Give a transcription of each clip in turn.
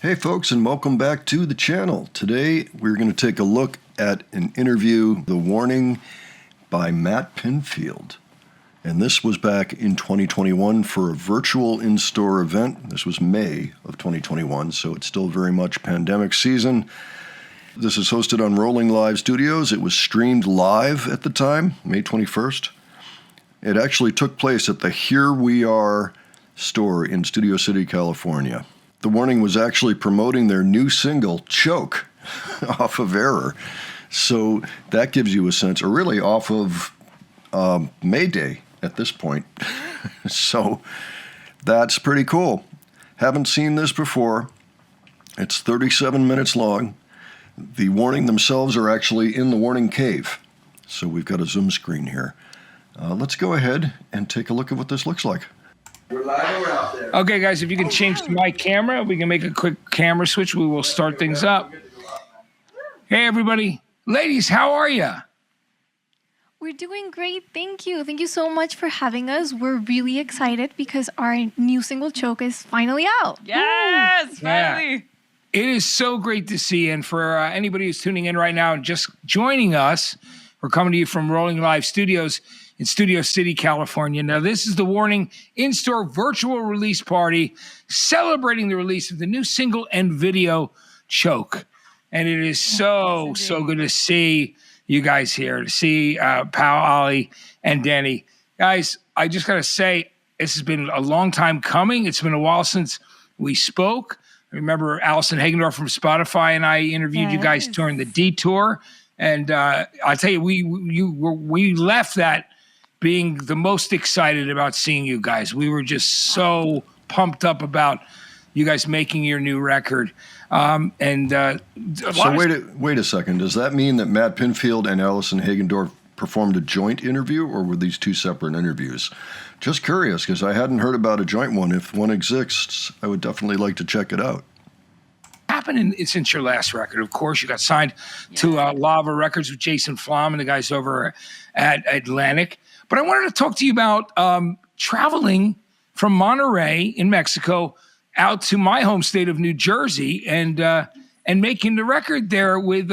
Hey folks, and welcome back to the channel. Today we're going to take a look at an interview, The Warning by Matt Pinfield. And this was back in 2021 for a virtual in-store event. This was May of 2021, so it's still very much pandemic season. This is hosted on Rolling Live Studios. It was streamed live at the time, May 21st. It actually took place at the Here We Are store in Studio City, California. The Warning was actually promoting their new single, Choke, off of Error. So that gives you a sense, or really off of May Day at this point. So that's pretty cool. Haven't seen this before. It's 37 minutes long. The Warning themselves are actually in the Warning Cave. So we've got a zoom screen here. Let's go ahead and take a look at what this looks like. We're live or out there? Okay, guys, if you can change to my camera, we can make a quick camera switch. We will start things up. Hey, everybody. Ladies, how are you? We're doing great. Thank you. Thank you so much for having us. We're really excited because our new single, Choke, is finally out. Yes, finally. It is so great to see you. And for anybody who's tuning in right now and just joining us, we're coming to you from Rolling Live Studios in Studio City, California. Now, this is the Warning in-store virtual release party celebrating the release of the new single and video, Choke. And it is so good to see you guys here, to see Pal, Ollie, and Danny. Guys, I just got to say, this has been a long time coming. It's been a while since we spoke. I remember Allison Hagendorf from Spotify and I interviewed you guys during the Detour. And I'll tell you, we left that being the most excited about seeing you guys. We were just so pumped up about you guys making your new record. So wait a second. Does that mean that Matt Pinfield and Allison Hagendorf performed a joint interview, or were these two separate interviews? Just curious, because I hadn't heard about a joint one. If one exists, I would definitely like to check it out. Happened since your last record. Of course, you got signed to Lava Records with Jason Flom and the guys over at Atlantic. But I wanted to talk to you about traveling from Monterey in Mexico out to my home state of New Jersey and making the record there with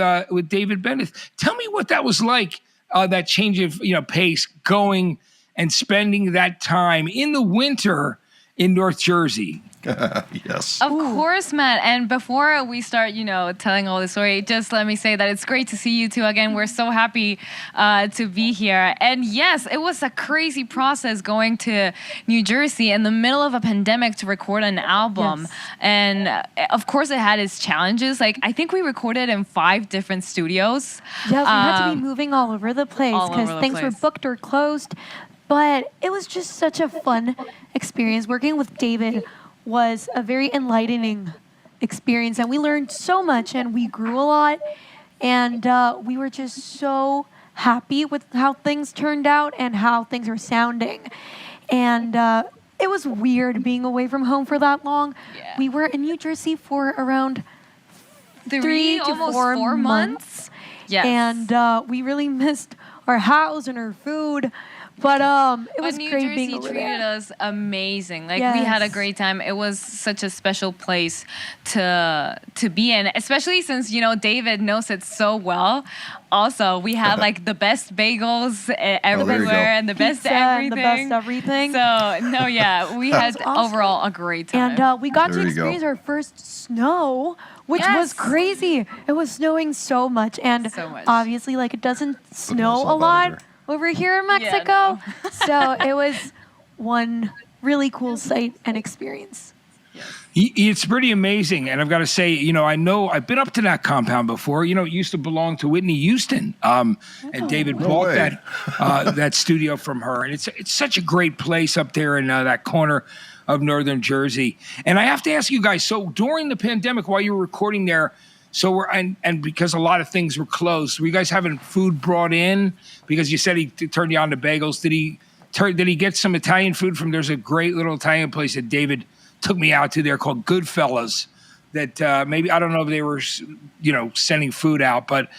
David Bennett. Tell me what that was like, that change of pace, going and spending that time in the winter in North Jersey. Yes. Of course, Matt. And before we start, telling all the story, just let me say that it's great to see you two again. We're so happy to be here. And yes, it was a crazy process going to New Jersey in the middle of a pandemic to record an album. Yes. And of course, it had its challenges. Like, I think we recorded in 5 different studios. Yeah, we had to be moving all over the place all because over the things were place. booked or closed. But it was just such a fun experience. Working with David was a very enlightening experience, and we learned so much, and we grew a lot, and we were just so happy with how things turned out and how things are sounding. And it was weird being away from home for that long. Yeah. We were in New Jersey for around 3 to almost 4 months. months. Yes. And we really missed our house and our food. But it was New great Jersey being over treated there. us amazing. Like, we had a Yes. great time. It was such a special place to be in, especially since David knows it so well. Also, we had like the best bagels everywhere and the best Pizza and everything. the best everything. So no, yeah, we had awesome. overall a great time. And we got There to you go. experience our first snow, which was Yes. crazy. It was snowing so much. And So much. obviously, like, it doesn't snow myself a out lot here. over here in Mexico. So it was one really cool sight and experience. It's pretty amazing. And I've got to say, I know I've been up to that compound before. It used to belong to Whitney Houston. And David bought way. that studio from her. And it's such a great place up there in that corner of northern Jersey. And I have to ask you guys, so during the pandemic, while you were recording there, and because a lot of things were closed, were you guys having food brought in? Because you said he turned you on to bagels. Did he get some Italian food from? There's a great little Italian place that David took me out to there called Goodfellas. That maybe, I don't know if they were sending food out, but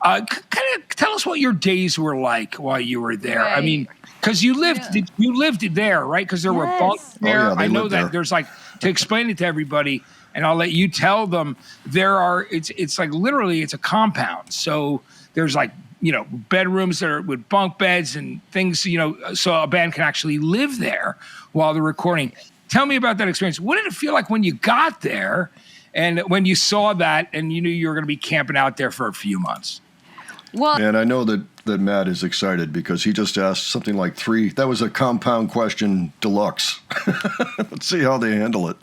kind of tell us what your days were like while you were there. Right. I mean, because you lived there, right? Because there were bunks there. Oh, yeah, they I know lived that there. there's to explain it to everybody. and I'll let you tell them. It's like literally it's a compound. So there's like, bedrooms that are with bunk beds and things, so a band can actually live there while they're recording. Tell me about that experience. What did it feel like when you got there and when you saw that and you knew you were going to be camping out there for a few months? Well, And I know that Matt is excited because he just asked something like 3. That was a compound question deluxe. Let's see how they handle it.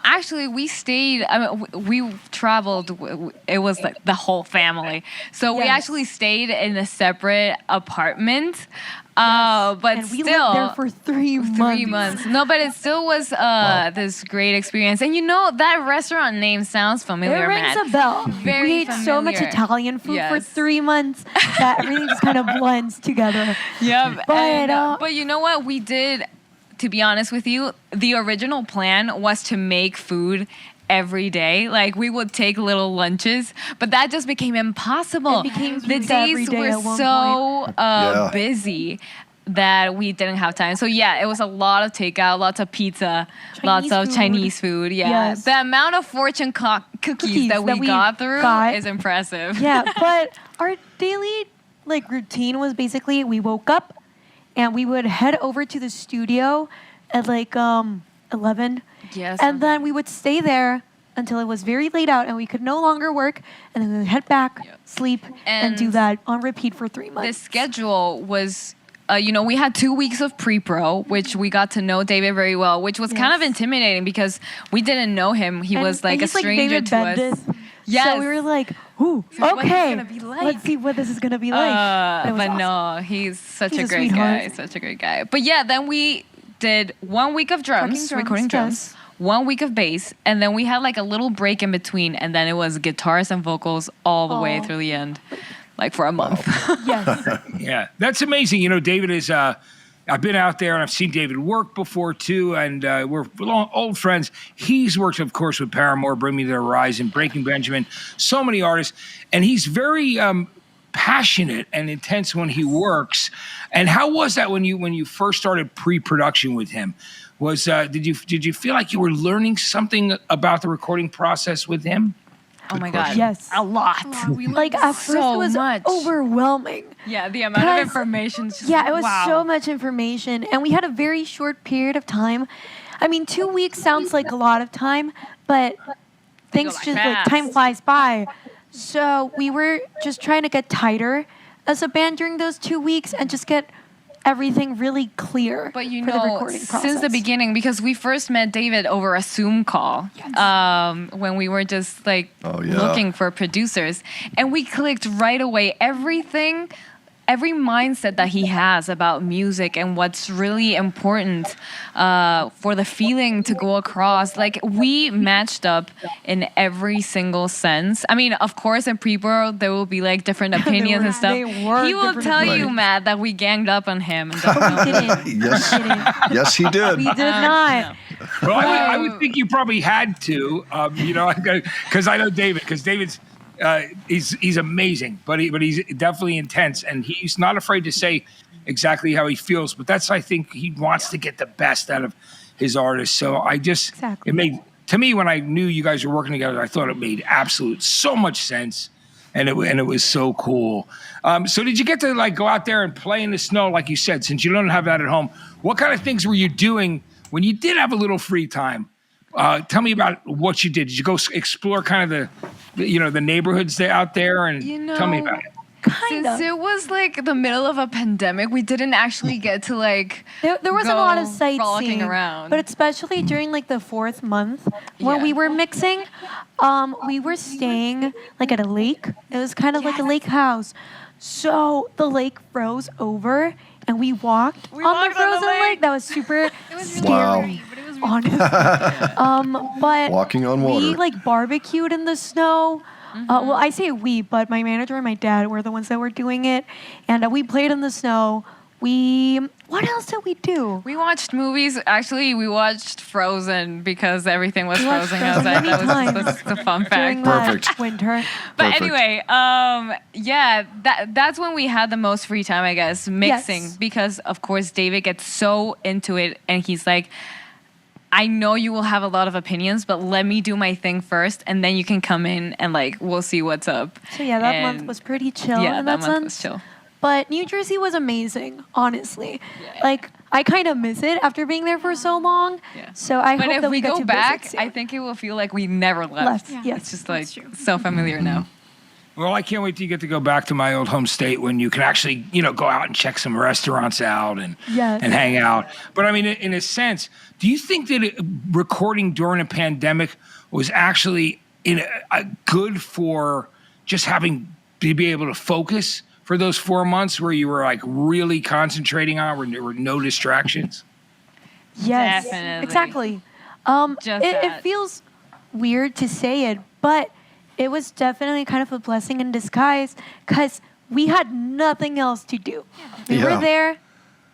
actually, we stayed. We traveled. It was like the whole family. So we Yes. actually stayed in a separate apartment. But And we still, lived there for 3 months. 3 months. No, but it still was this great experience. And that restaurant name sounds familiar, It rings Matt. a bell. Very We ate so much familiar. Italian food for Yes. 3 months that everything just kind of blends together. Yeah, But, but you know what we did? To be honest with you, the original plan was to make food every day. Like we would take little lunches, but that just became impossible. It became the pizza every days day were at one so Yeah. busy that we didn't have time. So yeah, it was a lot of takeout, lots of pizza, lots Chinese of food. Chinese food. Yeah, Yes. the amount of fortune cookies that we got through is impressive. Yeah, but our daily routine was basically we woke up and we would head over to the studio at 11. Yes. And then we would stay there until it was very late out and we could no longer work, and then we would head back, sleep, and do And that on repeat for 3 the months. schedule was we had 2 weeks of pre-pro, which we got to know David very well, which was kind of Yes. intimidating because we didn't know him. He was like a he's stranger David to us. Bendis. Yes. So we were like, ooh, So what's it okay, gonna be like? let's see what this is going to be like. It was But awesome. no, he's such He's a a great sweetheart. guy. Such a great guy. But yeah, then we did 1 week of drums, recording drums, yes. 1 week of bass, and then we had like a little break in between, and then it was guitars and vocals all the way Oh. through the end, like for a month. Yes. Yeah, that's amazing. David is. I've been out there and I've seen David work before too, and we're old friends. He's worked, of course, with Paramore, Bring Me to the Horizon, Breaking Benjamin, so many artists, and he's very passionate and intense when he works. And how was that when you first started pre-production with him? Was did you feel like you were learning something about the recording process with him? Oh my question. God. Yes. A lot. Like at first so it was much. overwhelming. Yeah, the amount of Because- information is just Yeah, it was wow. so much information, and we had a very short period of time. I mean, 2 weeks sounds like a lot of time, but things by just fast. time flies by. So we were just trying to get tighter as a band during those 2 weeks and just get everything really clear But for the recording process. since the beginning, because we first met David over a Zoom call when we were just like Oh, yeah. looking for producers, and we clicked right away. Every mindset that he has about music and what's really important for the feeling to go across, like we matched up in every single sense. I mean, of course, in pre-pro there will be like different opinions and stuff. they were He will different tell you, opinions. Matt, that we ganged up on him. And But we didn't. Yes. We didn't. Yes, he did. We did not. Well, I would think you probably had to, because I know David, because David's he's amazing, but he's definitely intense, and he's not afraid to say exactly how he feels. But I think he wants to get the best out of his artists. So Exactly. it made, to me, when I knew you guys were working together, I thought it made so much sense, and it was so cool. So did you get to go out there and play in the snow, like you said, since you don't have that at home? What kind of things were you doing when you did have a little free time? Tell me about what you did. Did you go explore kind of the neighborhoods out there, and tell me about it? Kind Since of. it was like the middle of a pandemic, we didn't actually get to There wasn't a lot of go sightseeing frolicking around. but especially during the 4th month when Yeah. we were mixing, we were staying at a lake. It was kind of like a lake house. So the lake froze over, and we walked on walked the on the frozen lake. lake. That was super scary. Wow. Honestly. But Walking on we water. barbecued in the snow. Well, I say we, but my manager and my dad were the ones that were doing it, and we played in the snow. What else did we do? We watched movies. Actually, we watched Frozen because everything was We watched frozen Frozen outside. many That was times just a fun During fact. that Perfect. winter. But Perfect. anyway, yeah, that's when we had the most free time, I guess, mixing. Yes. Because of course David gets so into it, and he's like, I know you will have a lot of opinions, but let me do my thing first, and then you can come in and like we'll see what's up. So yeah, that month And was pretty chill yeah, in that that month sense. was chill. But New Jersey was amazing, honestly. Yeah. Like I kind of miss it after being there for so long. Yeah. So I But hope if that we get go to back, visit soon. I think it will feel like we never left. Left, yes. It's just like so familiar now. Well, I can't wait till you get to go back to my old home state when you can actually, go out and check some restaurants out and Yes. and hang out. But I mean, in a sense, do you think that recording during a pandemic was actually good for just having to be able to focus for those 4 months where you were like really concentrating on where there were no distractions? Yes, Definitely. exactly. Just it that. feels weird to say it, but it was definitely kind of a blessing in disguise because we had nothing else to do. We Yeah. were there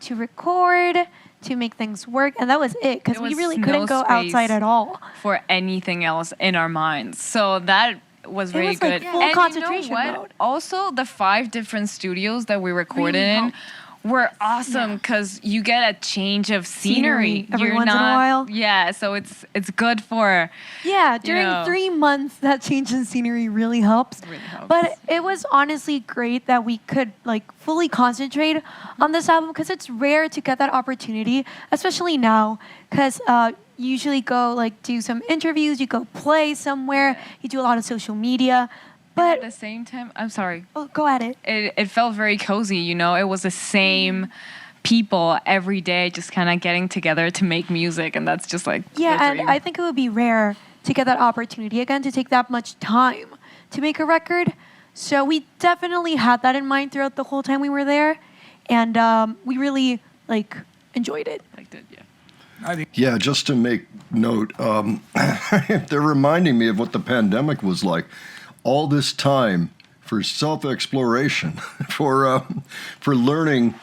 to record, to make things work, and that was it because There we was really no couldn't go outside space at all. For anything else in our minds. So that was very was, like, good. full and concentration you know what? mode. Also, the 5 different studios that we recorded Really in helped. were awesome because you get a change of scenery. Every You're once in a not- while. Yeah, so it's good for Yeah, during know. 3 months, that change in scenery really helps. Really helps. But it was honestly great that we could like fully concentrate on this album because it's rare to get that opportunity, especially now. Because you usually go like do some interviews, you go play somewhere, you do a lot of social media. at But the same time. I'm sorry. oh, go at it. It felt very cozy. It was the same people every day, just kind of getting together to make music, and that's just like Yeah, the and dream. I think it would be rare to get that opportunity again to take that much time to make a record. So we definitely had that in mind throughout the whole time we were there, and we really like enjoyed it. liked it, yeah. I think Yeah, just to make note, they're reminding me of what the pandemic was like. All this time for self-exploration, for learning,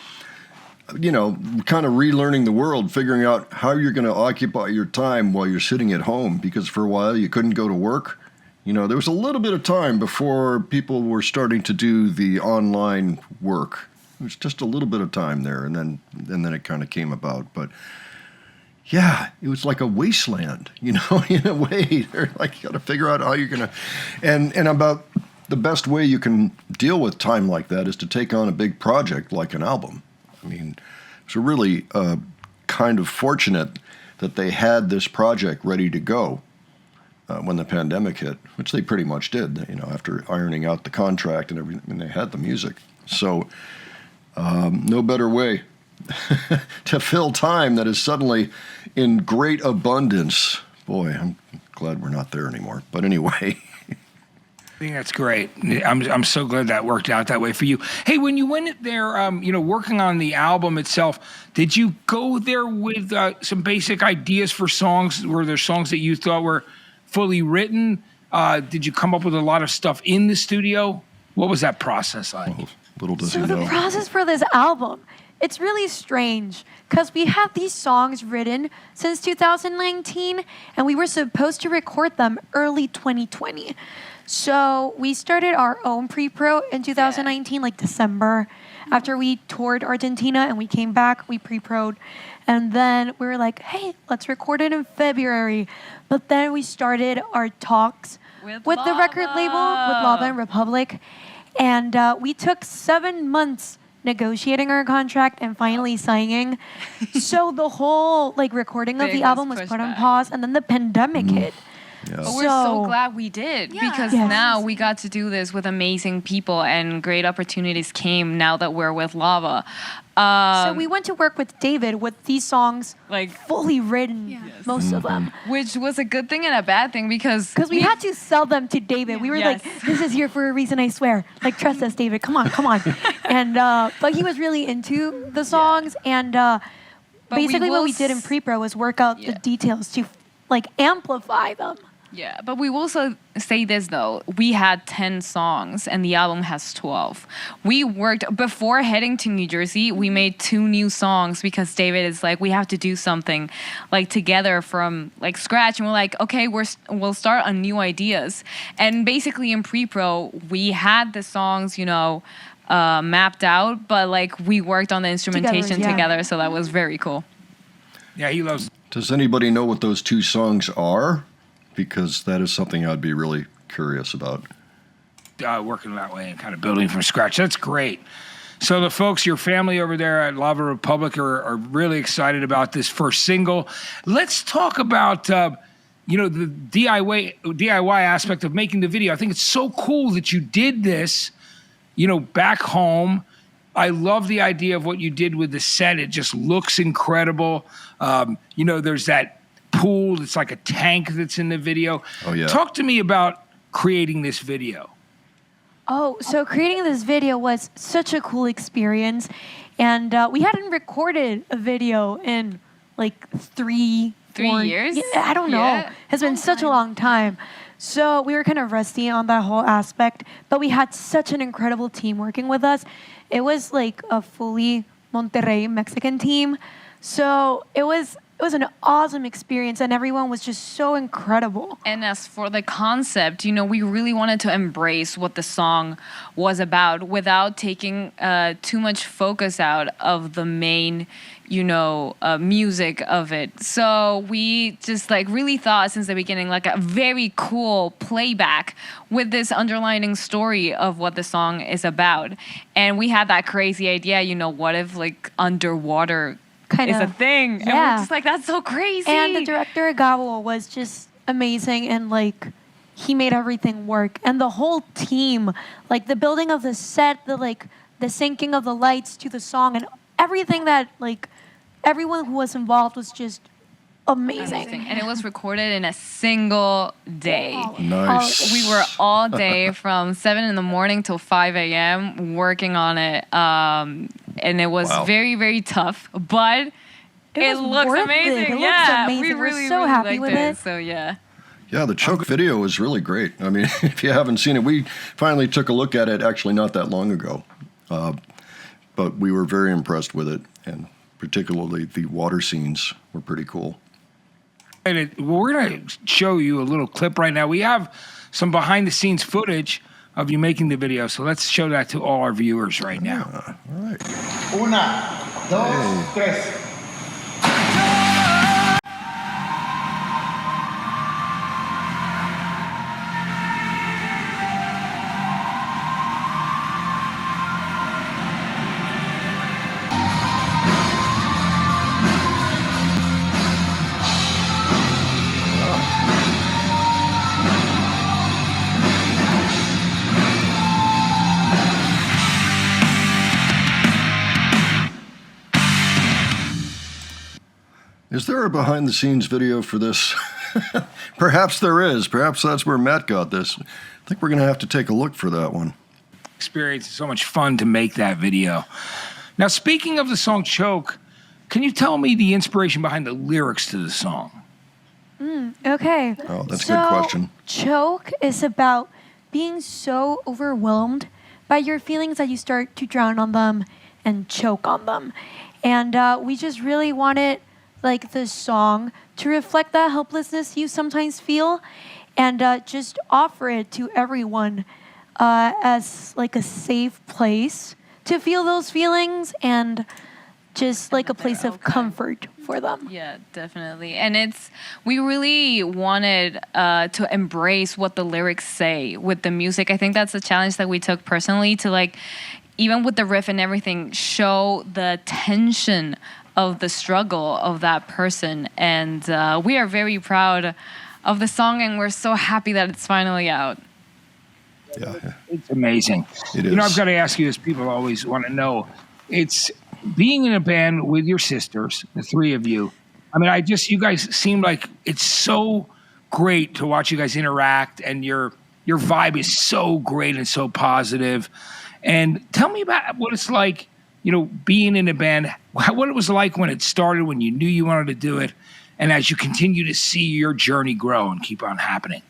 kind of relearning the world, figuring out how you're going to occupy your time while you're sitting at home. Because for a while you couldn't go to work. There was a little bit of time before people were starting to do the online work. It was just a little bit of time there, and then it kind of came about, but. Yeah, it was like a wasteland, in a way. They're like, you got to figure out how you're going to, and about the best way you can deal with time like that is to take on a big project like an album. I mean, it's really kind of fortunate that they had this project ready to go when the pandemic hit, which they pretty much did, after ironing out the contract and everything, and they had the music. So, no better way to fill time that is suddenly in great abundance. Boy, I'm glad we're not there anymore. But anyway. I think that's great. I'm so glad that worked out that way for you. Hey, when you went there, working on the album itself, did you go there with some basic ideas for songs? Were there songs that you thought were fully written? Did you come up with a lot of stuff in the studio? What was that process like? Little does So he the know. process for this album, it's really strange because we have these songs written since 2019 and we were supposed to record them early 2020. So we started our own pre-pro in 2019, like December. After we toured Argentina and we came back, we pre-pro'd. And then we were like, hey, let's record it in February. But then we started our talks with the record label, with Lava and Republic. And we took 7 months negotiating our contract and finally signing. So the whole recording of Thing the album was was pushed put on back. pause, and then the pandemic hit. Yeah. But we're so So- glad we did because Yes. now we got to do this with amazing people and great opportunities came now that we're with Lava. So we went to work with David with these songs Like- fully written, most of them. Which was a good thing and a bad thing because Because we had to sell them to David. We were Yes. like, this is here for a reason, I swear. Like, trust us, David. Come on, come on. And, but he was really into the songs. And But we basically what will we did in pre-pro was work out the Yeah. details to amplify them. Yeah, but we will also say this though. We had 10 songs and the album has 12. We worked before heading to New Jersey, we made 2 new songs because David is like, we have to do something together from scratch. And we're like, okay, we'll start on new ideas. And basically in pre-pro, we had the songs, mapped out, but we worked on the instrumentation yeah. together. So that was very cool. Yeah, he loves Does anybody know what those two songs are? Because that is something I'd be really curious about. working that way and kind of building from scratch. That's great. So the folks, your family over there at Lava Republic are really excited about this first single. Let's talk about the DIY aspect of making the video. I think it's so cool that you did this, back home. I love the idea of what you did with the set. It just looks incredible. There's that pool. It's like a tank that's in the video. Oh, yeah. Talk to me about creating this video. Oh, so creating this video was such a cool experience. And we hadn't recorded a video in like 3 years? Yeah, I don't know. Yeah. It's been such a long time. So we were kind of rusty on that whole aspect, but we had such an incredible team working with us. It was like a fully Monterrey Mexican team. So it was an awesome experience, and everyone was just so incredible. And as for the concept, we really wanted to embrace what the song was about without taking too much focus out of the main, music of it. So we just really thought since the beginning, like a very cool playback with this underlining story of what the song is about. And we had that crazy idea, what if underwater is a thing. And we're just like, that's so crazy. And the director, Gabo, was just amazing, and he made everything work. And the whole team, the building of the set, the syncing of the lights to the song, and everything that everyone who was involved was just amazing. And it was recorded in a single day. Nice. We were all day from 7 a.m. till 5 a.m. working on it. And it was very, very tough, but it looks amazing. It looks amazing. We We're really, so really happy liked with it. So yeah. Yeah, the choke video is really great. I mean, if you haven't seen it, we finally took a look at it actually not that long ago. But we were very impressed with it, and particularly the water scenes were pretty cool. And we're going to show you a little clip right now. We have some behind-the-scenes footage of you making the video, so let's show that to all our viewers right now. All right. 1, 2, 3. Is there a behind-the-scenes video for this? Perhaps there is. Perhaps that's where Matt got this. I think we're going to have to take a look for that one. Experience. It's so much fun to make that video. Now, speaking of the song Choke, can you tell me the inspiration behind the lyrics to the song? Okay. Oh, that's a good question. Choke is about being so overwhelmed by your feelings that you start to drown on them and choke on them. And we just really wanted this song to reflect that helplessness you sometimes feel, and just offer it to everyone as a safe place to feel those feelings, and just a place of comfort for them. Yeah, definitely. And we really wanted to embrace what the lyrics say with the music. I think that's a challenge that we took personally to even with the riff and everything, show the tension of the struggle of that person. And we are very proud of the song, and we're so happy that it's finally out. Yeah. It's amazing. It is. I've got to ask you, as people always want to know, it's being in a band with your sisters, the three of you. I mean, you guys seem like it's so great to watch you guys interact, and your vibe is so great and so positive. And tell me about what it's like, being in a band, what it was like when it started, when you knew you wanted to do it, and as you continue to see your journey grow and keep on happening.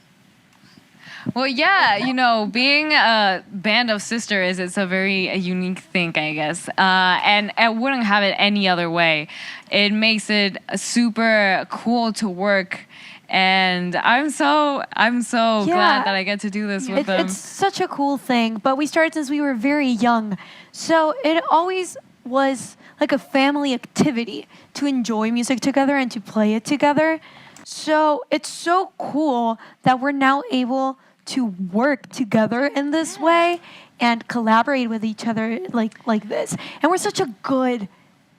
Well, yeah, being a band of sisters, it's a very unique thing, I guess. And I wouldn't have it any other way. It makes it super cool to work. And I'm so glad that I get to do this with them. It's such a cool thing, but we started since we were very young. So it always was like a family activity to enjoy music together and to play it together. So it's so cool that we're now able to work together in this way and collaborate with each other like this. And we're such a good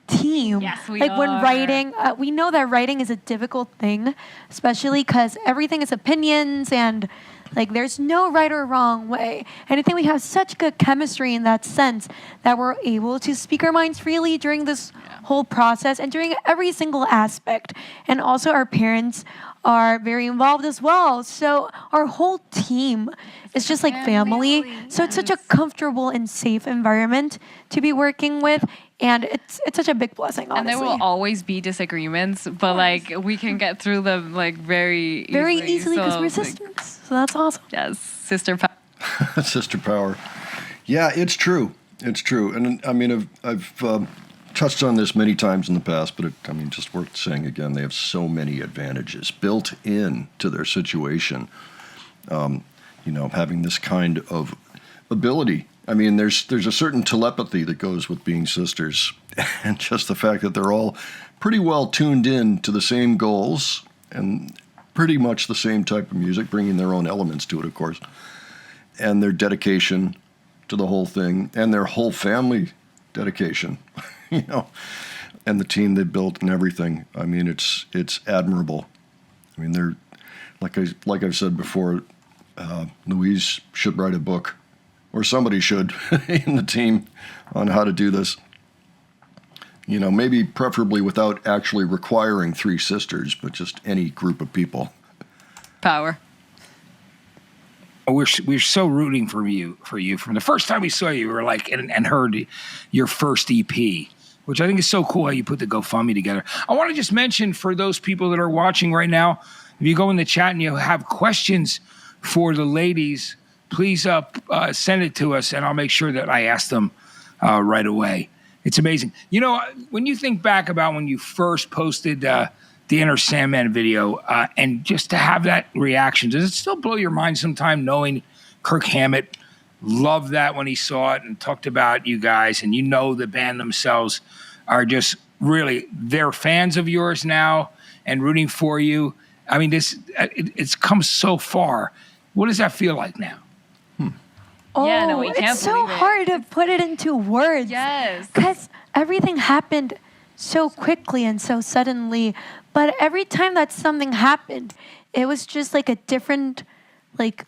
team. Yes, we like when are. writing, we know that writing is a difficult thing, especially because everything is opinions and like there's no right or wrong way. And I think we have such good chemistry in that sense that we're able to speak our minds freely during this whole process and during every single aspect. And also our parents are very involved as well. So our whole team is just like family. So it's such a comfortable and safe environment to be working with. And it's such a big blessing, honestly. And there will always be disagreements, but like we can get through them like very easily because So, we're like, sisters. So that's awesome. yes, sister power. Sister power. Yeah, it's true. It's true. And I mean, I've touched on this many times in the past, but just worth saying again, they have so many advantages built in to their situation. Having this kind of ability. I mean, there's a certain telepathy that goes with being sisters, and just the fact that they're all pretty well tuned in to the same goals and pretty much the same type of music, bringing their own elements to it, of course, and their dedication to the whole thing, and their whole family dedication, and the team they built and everything. I mean, it's admirable. I mean, they're like I've said before, Louise should write a book. Or somebody should in the team on how to do this. Maybe preferably without actually requiring 3 sisters, but just any group of people. Power. We're so rooting for you from the first time we saw you. We were like and heard your first EP, which I think is so cool how you put the GoFundMe together. I want to just mention for those people that are watching right now, if you go in the chat and you have questions for the ladies, please send it to us, and I'll make sure that I ask them right away. It's amazing. When you think back about when you first posted the Enter Sandman video, and just to have that reaction, does it still blow your mind sometime knowing Kirk Hammett loved that when he saw it and talked about you guys, and the band themselves are just really, they're fans of yours now and rooting for you. I mean, it's come so far. What does that feel like now? Oh, Yeah, no, we can't it's so believe it. hard to put it into words. Yes. Because everything happened so quickly and so suddenly. But every time that something happened, it was just like a different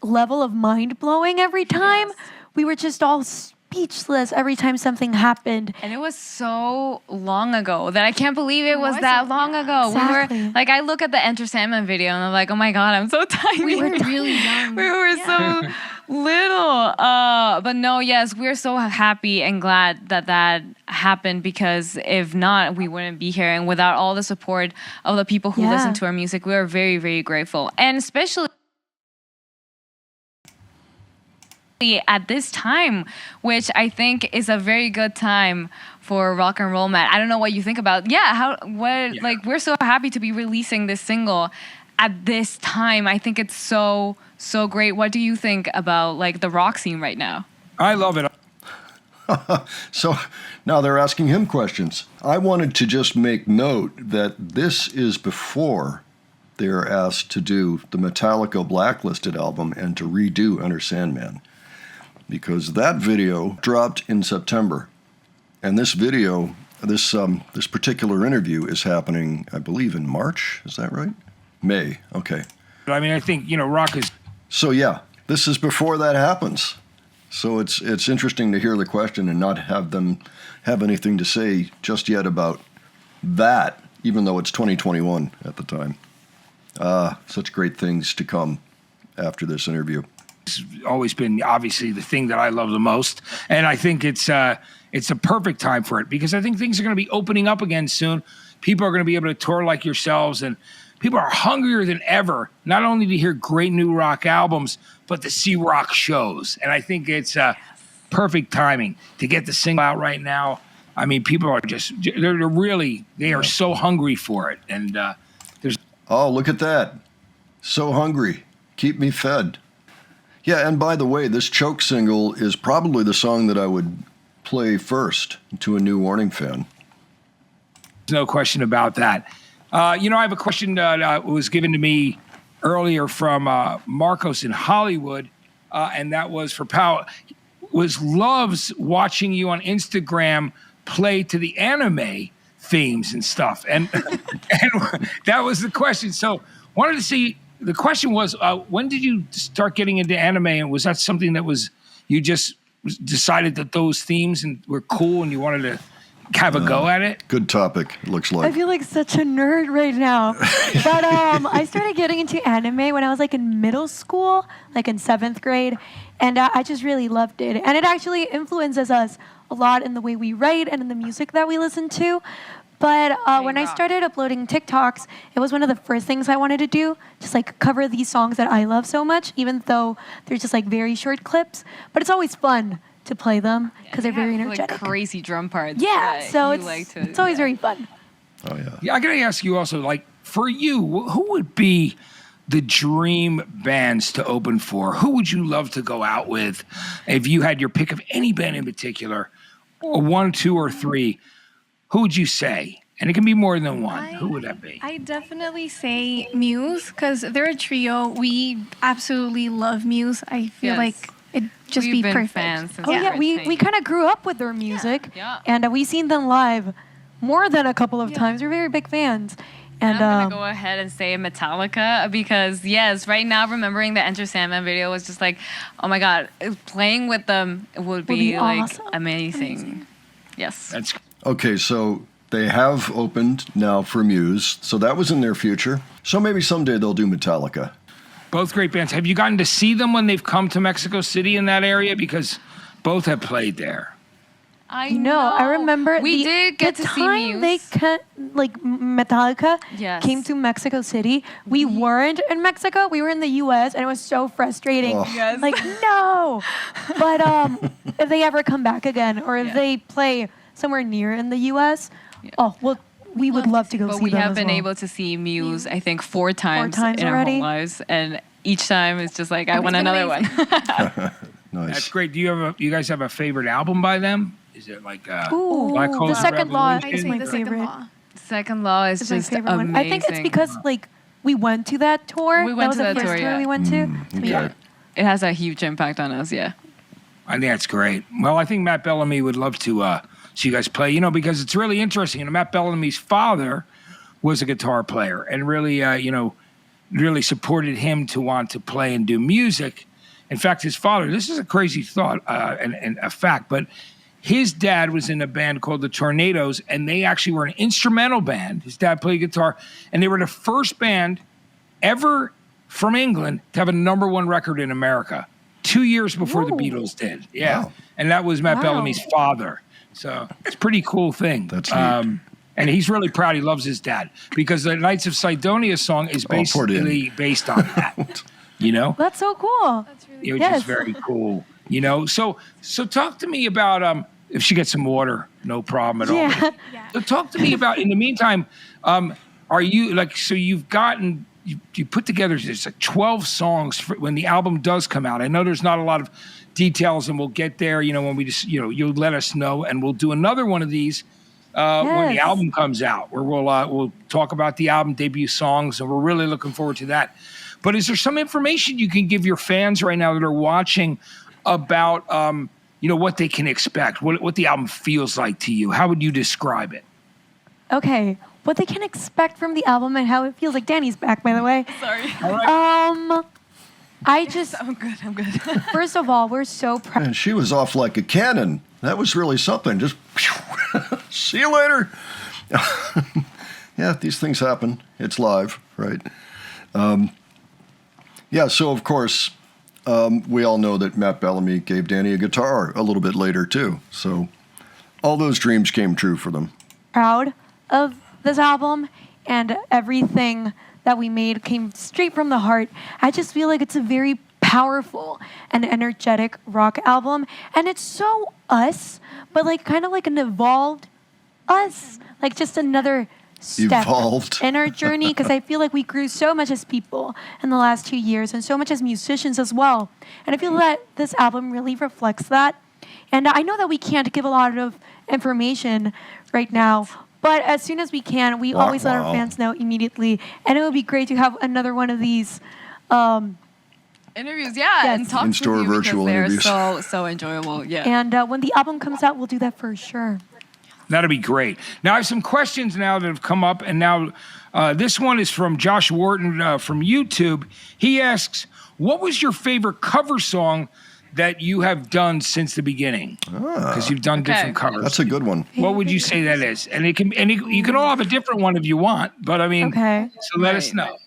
level of mind blowing every time. We were just all speechless every time something happened. And it was so long ago that I can't believe it was that long ago. Exactly. We were like, I look at the Enter Sandman video and I'm like, oh my God, I'm so tiny. We were really young. We were so little. But no, yes, we're so happy and glad that happened, because if not, we wouldn't be here. And without all the support of the people who listen to our music, we are very, very grateful. And especially at this time, which I think is a very good time for Rock and Roll Matt. I don't know what you think about. Like, we're so happy to be releasing this single at this time. I think it's so great. What do you think about like the rock scene right now? I love it. So now they're asking him questions. I wanted to just make note that this is before they're asked to do the Metallica Blacklisted album and to redo Enter Sandman, because that video dropped in September, and this video, this particular interview is happening, I believe, in March. Is that right? May. Okay. I mean, I think rock is. So yeah, this is before that happens. So it's interesting to hear the question and not have them have anything to say just yet about that, even though it's 2021 at the time. Such great things to come after this interview. Always been obviously the thing that I love the most, and I think it's a perfect time for it, because I think things are going to be opening up again soon. People are going to be able to tour like yourselves, and people are hungrier than ever, not only to hear great new rock albums, but to see rock shows. And I think it's perfect timing to get the single out right now. I mean, people are they are so hungry for it, and there's. Oh, look at that! So hungry, keep me fed. Yeah, and by the way, this Choke single is probably the song that I would play first to a new Warning fan? No question about that. I have a question that was given to me earlier from Marcos in Hollywood, and that was for Pau. Loves watching you on Instagram play to the anime themes and stuff, and that was the question. So wanted to see. The question was, when did you start getting into anime, and was that something that was you just decided that those themes were cool and you wanted to have a go at it? Good topic, it looks I like. feel like such a nerd right now. But I started getting into anime when I was like in middle school, like in 7th grade. And I just really loved it. And it actually influences us a lot in the way we write and in the music that we listen to. But when I started uploading TikToks, it was one of the first things I wanted to do, just like cover these songs that I love so much, even though they're just like very short clips. But it's always fun to play them because they're very energetic. Like crazy drum parts. Yeah, that so you like to, it's always very fun. Oh, yeah. Yeah, I gotta ask you also, like, for you, who would be the dream bands to open for? Who would you love to go out with if you had your pick of any band in particular, or 1, 2, or 3? Who would you say? And it can be more than one. Who would that be? I definitely say Muse because they're a trio. We absolutely love Muse. I feel Yes. like it'd just We've be been perfect. fans since Oh we yeah, were we tiny. kind of grew up with their music, Yeah. and we've seen them live more than a couple of Yeah. times. We're very big fans. And I'm gonna go ahead and say Metallica because yes, right now remembering the Enter Sandman video was just like, oh my god, playing with them would be like awesome. amazing. Yes. That's Okay, so they have opened now for Muse, so that was in their future. So maybe someday they'll do Metallica. both great bands. Have you gotten to see them when they've come to Mexico City in that area? Because both have played there. I no, I remember we the, did get the to see time Muse. Metallica Yes. came to Mexico City. We weren't in Mexico. We were in the U.S. and it was so frustrating. Oh. Yes. Like no, but if they ever come back again, or if Yeah. they play somewhere near in the U.S., we would love to go But see we them have as been well. able to see Muse, I think, 4 times, times in our already? whole lives, and each time it's just like I want been another amazing. one. Nice. That's great. Do you guys have a favorite album by them? Is it like Ooh, Black Hole the Second Law I'd is say my the second favorite. law. Second Law is It's my just favorite amazing. one. I think it's because like we went to that tour. We went that was to the that first tour, tour yeah. we went to. So, Okay. yeah. It has a huge impact on us. Yeah. I think that's great. Well, I think Matt Bellamy would love to see you guys play, because it's really interesting. And Matt Bellamy's father was a guitar player and really, really supported him to want to play and do music. In fact, his father, this is a crazy thought and a fact, but his dad was in a band called the Tornadoes, and they actually were an instrumental band. His dad played guitar, and they were the first band ever from England to have a #1 record in America 2 years before the Whoa. Beatles did. Yeah. Wow. And that was Matt Wow. Bellamy's father. So it's a pretty cool thing. That's neat. And he's really proud. He loves his dad because the Knights of Sidonia song is poor Dan. basically based on that. That's so cool. Which Yes. is very cool. So talk to me about if she gets some water, no problem at all. Yeah. So talk to me about in the meantime, are you so you've gotten you put together there's like 12 songs for when the album does come out. I know there's not a lot of details and we'll get there, when we just you'll let us know and we'll do another one of these when the Yes. album comes out where we'll talk about the album debut songs and we're really looking forward to that. But is there some information you can give your fans right now that are watching about what they can expect, what the album feels like to you? How would you describe it? Okay, what they can expect from the album and how it feels like. Danny's back, by the way. Sorry. I just I'm good. first of all, we're so proud. And she was off like a cannon. That was really something. Just see you later. Yeah, these things happen. It's live, right? So of course, we all know that Matt Bellamy gave Danny a guitar a little bit later too. So all those dreams came true for them. Proud of this album, and everything that we made came straight from the heart. I just feel like it's a very powerful and energetic rock album, and it's so us, but like kind of like an evolved us, like just another step Evolved. in our journey, because I feel like we grew so much as people in the last 2 years and so much as musicians as well. And I feel that this album really reflects that. And I know that we can't give a lot of information right now, but as soon as we can, we always let our wow. fans know immediately. And it would be great to have another one of these. Interviews, yeah, Yes. and talks In-store with you virtual because interviews. they're so enjoyable. Yeah. And when the album comes out, we'll do that for sure. That'll be great. Now, I have some questions now that have come up, and now this one is from Josh Wharton from YouTube. He asks, what was your favorite cover song that you have done since the beginning? Because you've done different covers. That's a good one. What would you say that is? And you can all have a different one if you want, but I mean, Okay. so let us know.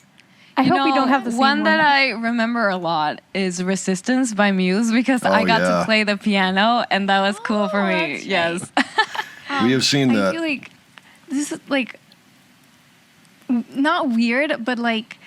I hope we don't have the same one that I remember a lot is "Resistance" by Muse because I got yeah. to play the piano and that was cool for me. that's Yes. We have seen I that. feel like this is like not weird, but like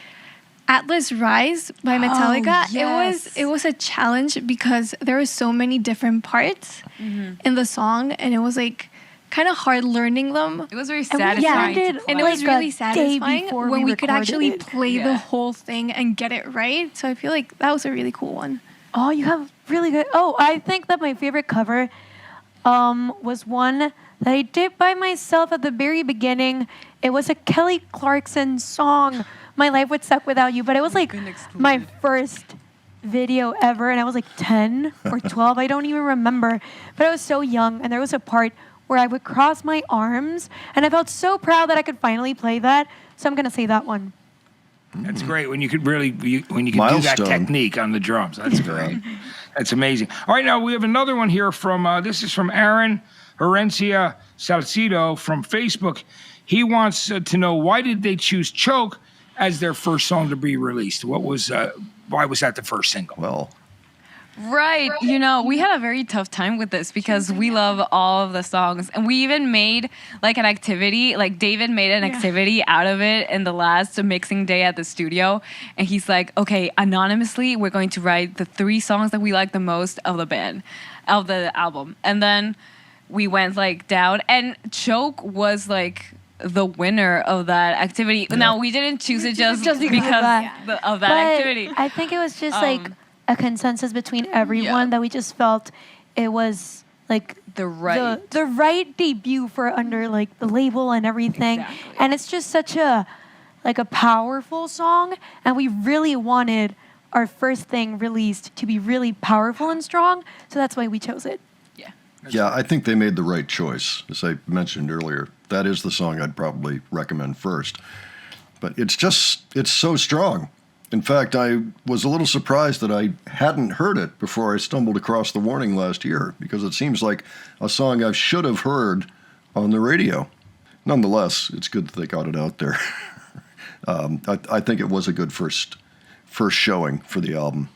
Atlas Rise by Metallica. yes. It was a challenge because there were so many different parts in the song, and it was like kind of hard learning them. It was very And we satisfying. did, to And play. it was like, a really day satisfying before when we we could recorded actually it. play the Yeah. whole thing and get it right. So I feel like that was a really cool one. Oh, you have really good. Oh, I think that my favorite cover was one that I did by myself at the very beginning. It was a Kelly Clarkson song, My Life Would Suck Without You, but it was like my first video ever, and I was like 10 or 12. I don't even remember, but I was so young, and there was a part where I would cross my arms, and I felt so proud that I could finally play that, so I'm going to say that one. That's great when you could really when you could do Milestone. that technique on the drums. That's great. That's amazing. All right, now we have another one here from this is from Aaron Herencia Salcido from Facebook. He wants to know, why did they choose "Choke" as their first song to be released? Why was that the first single? Well, Right. You know, we had a very tough time with this because we love all of the songs. And we even made like an activity, like David made an activity out of it in the last mixing day at the studio. And he's like, okay, anonymously, we're going to write the 3 songs that we like the most of the band, of the album. And then we went like down, and "Choke" was like the winner of that activity. Now, we didn't choose it just Just because because of that. of that But activity. I think it was just like a consensus between everyone that we just felt it was like The right. the right debut for under like the label and everything. Exactly. And it's just such a like a powerful song, and we really wanted our first thing released to be really powerful and strong, so that's why we chose it. yeah, I think they made the right choice. As I mentioned earlier, that is the song I'd probably recommend first. But it's so strong. In fact, I was a little surprised that I hadn't heard it before I stumbled across The Warning last year, because it seems like a song I should have heard on the radio. Nonetheless, it's good that they got it out there. I think it was a good first showing for the album.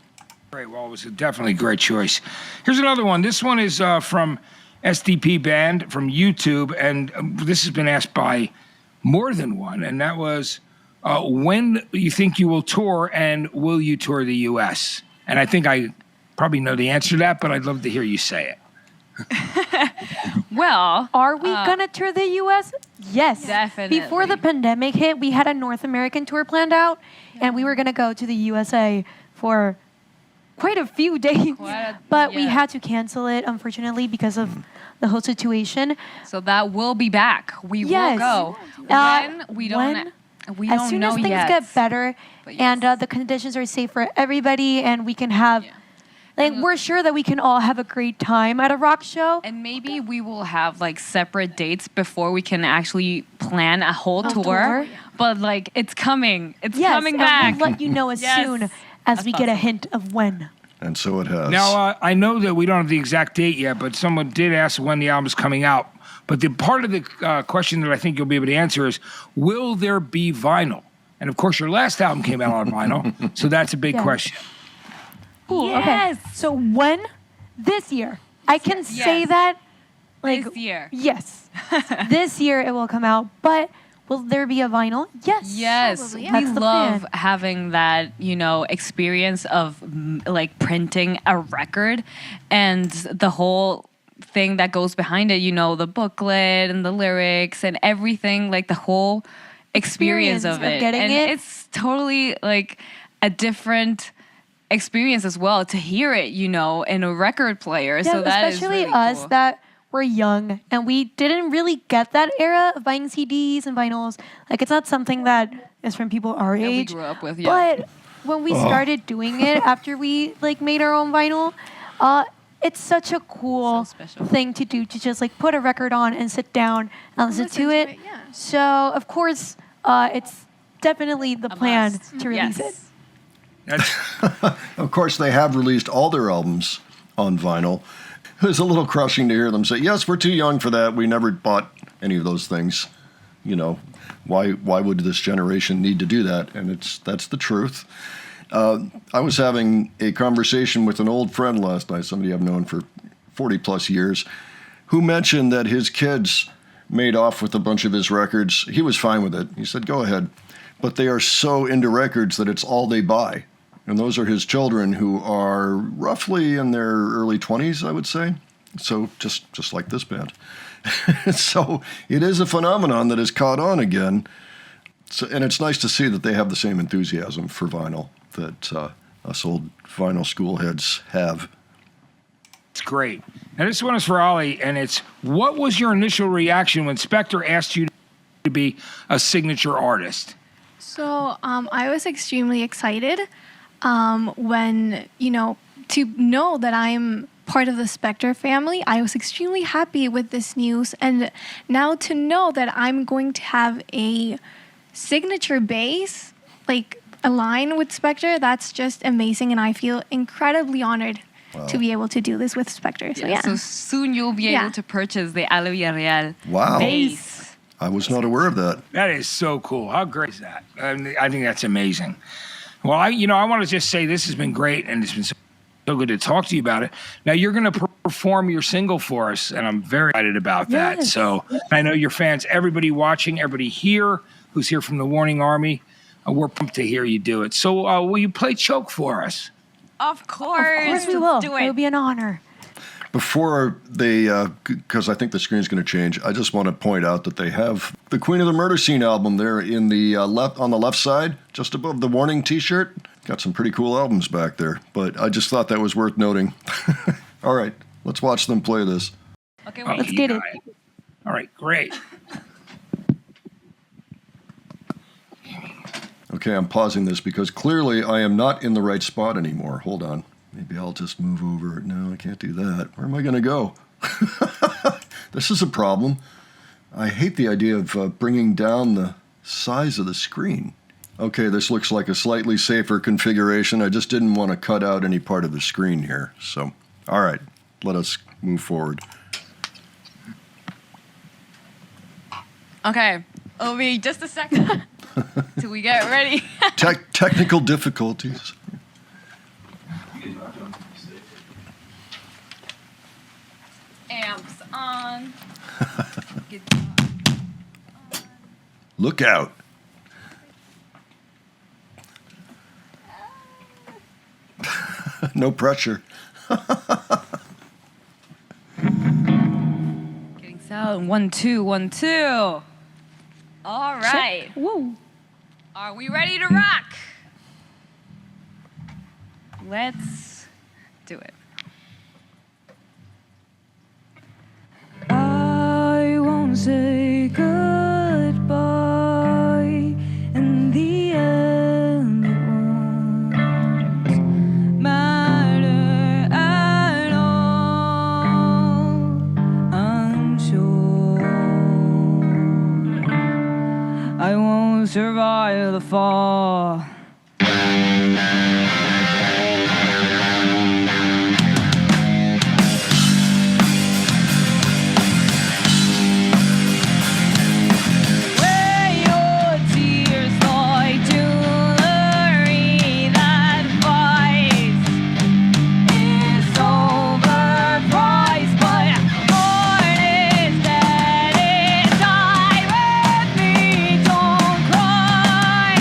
Great. Well, it was definitely a great choice. Here's another one. This one is from SDP Band from YouTube, and this has been asked by more than one, and that was, when you think you will tour, and will you tour the U.S.? And I think I probably know the answer to that, but I'd love to hear you say it. Well, Are we gonna tour the US? Yes. Definitely. Before the pandemic hit, we had a North American tour planned out, and we were gonna go to the USA for quite a few days. But we yeah. had to cancel it, unfortunately, because of the whole situation. so that will be back. We Yes. will go. Uh, When? We don't. We As don't soon know as things yet. get better But and yes. the conditions are safe for everybody, and we can have, like, we're sure that we can all have a great time at a rock show. And maybe we will have like separate dates before we can actually plan a whole tour. tour. But like, it's coming. It's Yes, coming and back. we'll let you know as Yes. soon as we get a hint of when. And so it has. Now, I know that we don't have the exact date yet, but someone did ask when the album is coming out. But the part of the question that I think you'll be able to answer is, will there be vinyl? And of course, your last album came out on vinyl, so that's a big Yeah. question. Cool. Yes. Okay. So when? This year. I can say Yes. that. Like This year. Yes. This year it will come out. But will there be a vinyl? Yes. Yes, Probably, yeah. we That's the love plan. having that, experience of like printing a record and the whole thing that goes behind it, the booklet and the lyrics and everything, like the whole experience of Experience of it. getting and it. it's totally like a different experience as well to hear it, in a record player. Yeah, So that is especially really us cool. that were young and we didn't really get that era of buying CDs and vinyls. Like it's not something that is from people our we age. grew up with, yeah. But when we started doing it after we like made our own vinyl, it's such a cool So special. thing to do to just like put a record on and sit down and listen to it. yeah. So of course, it's definitely the plan must. to release Yes. it. That's Of course, they have released all their albums on vinyl. It was a little crushing to hear them say, yes, we're too young for that. We never bought any of those things. Why would this generation need to do that? And that's the truth. I was having a conversation with an old friend last night, somebody I've known for 40 plus years, who mentioned that his kids made off with a bunch of his records. He was fine with it. He said, go ahead. But they are so into records that it's all they buy. And those are his children who are roughly in their early 20s, I would say. So just like this band. So it is a phenomenon that has caught on again. And it's nice to see that they have the same enthusiasm for vinyl that us old vinyl school heads have. It's great. Now, this one is for Ollie, and it's what was your initial reaction when Spectre asked you to be a signature artist? So I was extremely excited when, to know that I'm part of the Spectre family. I was extremely happy with this news. And now to know that I'm going to have a signature bass, like align with Spectre, that's just amazing. And I feel incredibly honored to be able to do this with Spectre. So yeah. So soon you'll be Yeah. able to purchase the Alo Villarreal Wow. bass. I was not aware of that. That is so cool. How great is that? I think that's amazing. Well, I want to just say this has been great, and it's been so good to talk to you about it. Now, you're going to perform your single for us, and I'm very excited about that. Yes. So I know your fans, everybody watching, everybody here who's here from the Warning Army, we're pumped to hear you do it. So will you play Choke for us? Of course. Of course we Let's will. do It it. would be an honor. Before they, because I think the screen's going to change, I just want to point out that they have the Queen of the Murder Scene album there in the left on the left side, just above the Warning T-shirt. Got some pretty cool albums back there, but I just thought that was worth noting. All right, let's watch them play this. Okay, Oh, wait. Let's get it. All right, great. Okay, I'm pausing this because clearly I am not in the right spot anymore. Hold on. Maybe I'll just move over. No, I can't do that. Where am I going to go? This is a problem. I hate the idea of bringing down the size of the screen. Okay, this looks like a slightly safer configuration. I just didn't want to cut out any part of the screen here. So, all right, let us move forward. Okay. It'll be just a second till we get ready. Technical difficulties. Amps on. Look out. No pressure. Getting sound. 1, 2, 1, 2. All right. Woo. Are we ready to rock? Let's do it. I won't say goodbye. In the end, it won't matter at all. I'm sure I won't survive the fall. Wear your tears like jewelry that fights. It's overpriced, but art is dead. It's die with me, don't cry.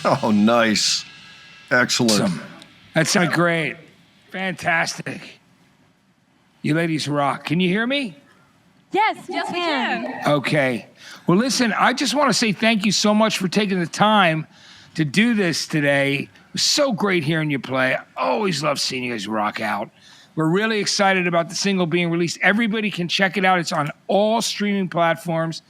Oh, nice. Excellent. Awesome. That sounded great. Fantastic. You ladies rock. Can you hear me? Yes, Yes, we can. Okay. Well, listen, I just want to say thank you so much for taking the time to do this today. It was so great hearing you play. I always love seeing you guys rock out. We're really excited about the single being released. Everybody can check it out. It's on all streaming platforms.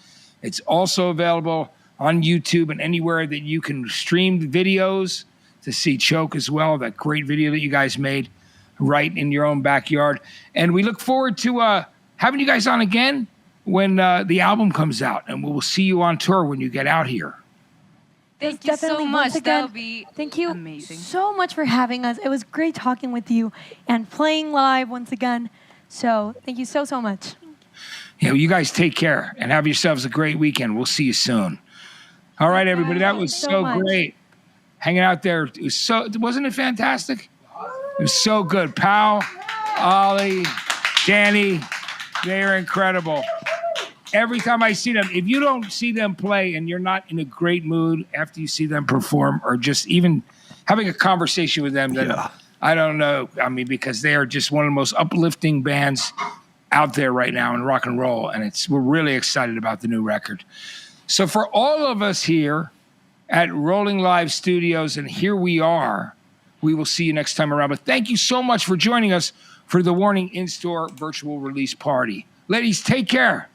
It's also available on YouTube and anywhere that you can stream the videos to see Choke as well, that great video that you guys made right in your own backyard. And we look forward to having you guys on again when the album comes out, and we will see you on tour when you get out here. Thank you so Definitely, much. once That again, would be thank you amazing. so much for having us. It was great talking with you and playing live once again. So thank you so much. Yeah, well, you guys take care and have yourselves a great weekend. We'll see you soon. All right, everybody. That was so so much. great. Hanging out there. It was wasn't it fantastic? It was so good. Pal, Ollie, Danny, they are incredible. Every time I see them, if you don't see them play and you're not in a great mood after you see them perform, or just even having a conversation with them, then Yeah. I don't know. I mean, because they are just one of the most uplifting bands out there right now in rock and roll, and we're really excited about the new record. So for all of us here at Rolling Live Studios, and here we are, we will see you next time around. But thank you so much for joining us for the Warning In-Store virtual release party. Ladies, take care.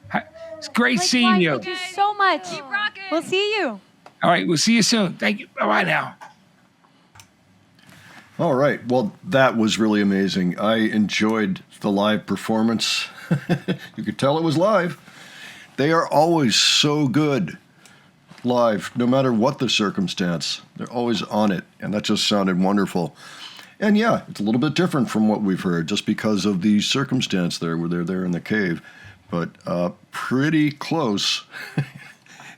It's great seeing Likewise, you. Thank you so much. Keep rocking. We'll see you. All right, we'll see you soon. Thank you. Bye-bye now. All right. Well, that was really amazing. I enjoyed the live performance. You could tell it was live. They are always so good live, no matter what the circumstance. They're always on it, and that just sounded wonderful. And yeah, it's a little bit different from what we've heard just because of the circumstance there where they're there in the cave, but pretty close.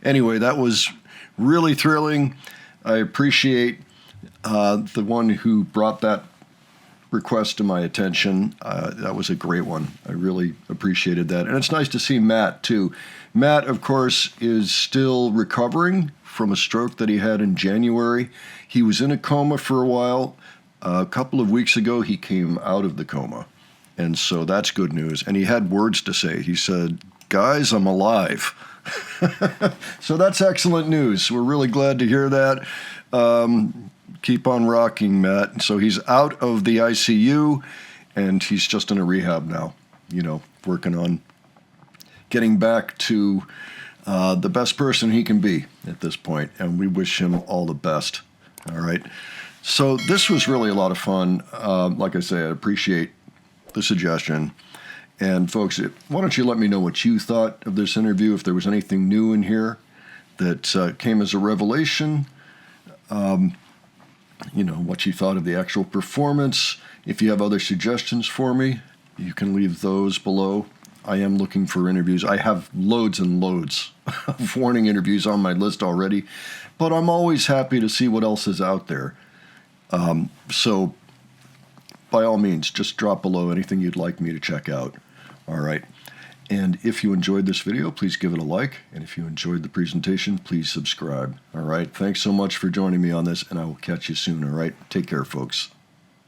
Anyway, that was really thrilling. I appreciate the one who brought that request to my attention. That was a great one. I really appreciated that. And it's nice to see Matt, too. Matt, of course, is still recovering from a stroke that he had in January. He was in a coma for a while. A couple of weeks ago, he came out of the coma. And so that's good news. And he had words to say. He said, "Guys, I'm alive." So that's excellent news. We're really glad to hear that. Keep on rocking, Matt. So he's out of the ICU, and he's just in a rehab now, working on getting back to the best person he can be at this point, and we wish him all the best. All right. So this was really a lot of fun. Like I say, I appreciate the suggestion. And folks, why don't you let me know what you thought of this interview, if there was anything new in here that came as a revelation, what you thought of the actual performance. If you have other suggestions for me, you can leave those below. I am looking for interviews. I have loads and loads of Warning interviews on my list already, but I'm always happy to see what else is out there. So by all means, just drop below anything you'd like me to check out. All right. And if you enjoyed this video, please give it a like. And if you enjoyed the presentation, please subscribe. All right. Thanks so much for joining me on this, and I will catch you soon. All right. Take care, folks.